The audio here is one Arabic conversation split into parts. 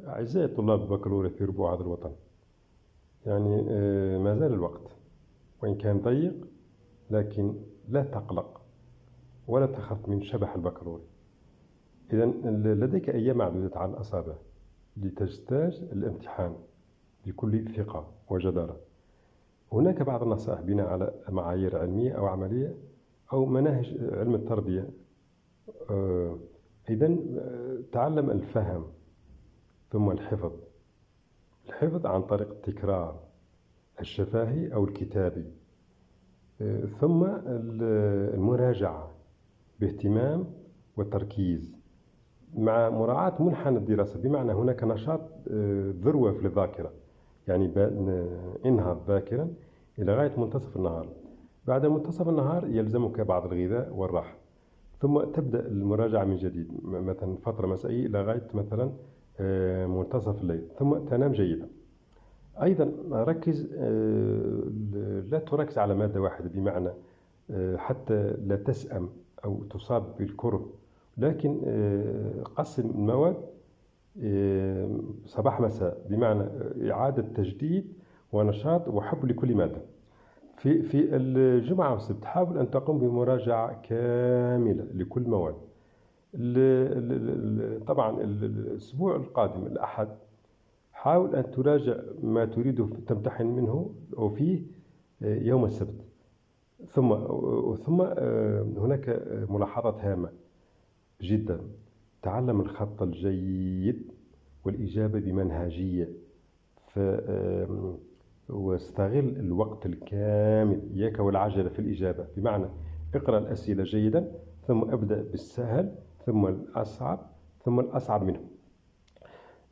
أعزائي طلاب البكالوريا في ربوع هذا الوطن، يعني ما زال الوقت وإن كان ضيق، لكن لا تقلق ولا تخف من شبح البكالوريا. إذن لديك أيام معدودة على الأصابع لتجتاز الامتحان بكل ثقة وجدارة. هناك بعض النصائح بناء على معايير علمية أو عملية أو مناهج علم التربية. إذن تعلم الفهم ثم الحفظ عن طريق التكرار الشفهي أو الكتابي، ثم المراجعة باهتمام وتركيز مع مراعاة منحنى الدراسة، بمعنى هناك نشاط ذروة في الذاكرة، يعني انهض باكرا إلى غاية منتصف النهار. بعد منتصف النهار يلزمك بعض الغذاء والراحة، ثم تبدأ المراجعة من جديد، مثلا فترة مسائية إلى غاية مثلا منتصف الليل، ثم تنام جيدا. أيضا ركز، لا تركز على مادة واحدة، بمعنى حتى لا تسأم أو تصاب بالكره، لكن قسم المواد صباح مساء، بمعنى إعادة تجديد ونشاط وحب لكل مادة. في الجمعة والسبت حاول أن تقوم بمراجعة كاملة لكل مواد. طبعا الأسبوع القادم الأحد حاول أن تراجع ما تريد تمتحن منه أو فيه يوم السبت. ثم هناك ملاحظات هامة جدا: تعلم الخط الجيد والإجابة بمنهجية، واستغل الوقت الكامل، إياك والعجلة في الإجابة، بمعنى اقرأ الأسئلة جيدا ثم ابدأ بالسهل ثم الأصعب منه.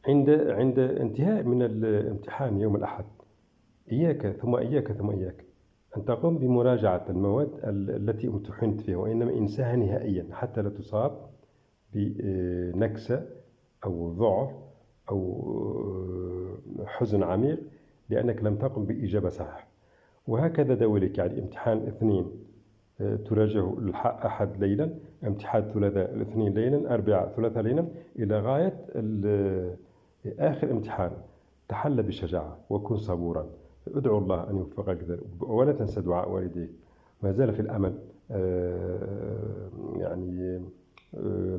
عند انتهاء من الامتحان يوم الأحد إياك أن تقوم بمراجعة المواد التي امتحنت فيها، وإنما انساها نهائيا حتى لا تصاب بنكسة أو ضعف أو حزن عميق لأنك لم تقم بإجابة صحيحة. وهكذا دواليك، يعني امتحان اثنين تراجعه الأحد ليلا، امتحان ثلاثاء الاثنين ليلا، أربعاء ثلاثاء ليلا، إلى غاية آخر امتحان. تحلى بشجاعة وكن صبورا، ادعو الله أن يوفقك، ولا تنسى دعاء والديك. ما زال في الأمل، يعني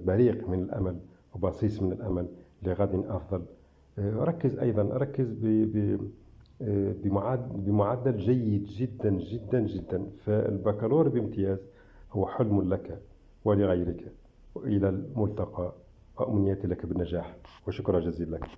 بريق من الأمل وبصيص من الأمل لغد أفضل. ركز بمعدل جيد جدا جدا جدا، فالبكالور بامتياز هو حلم لك ولغيرك. وإلى الملتقى، وأمنياتي لك بالنجاح، وشكرا جزيلا لك.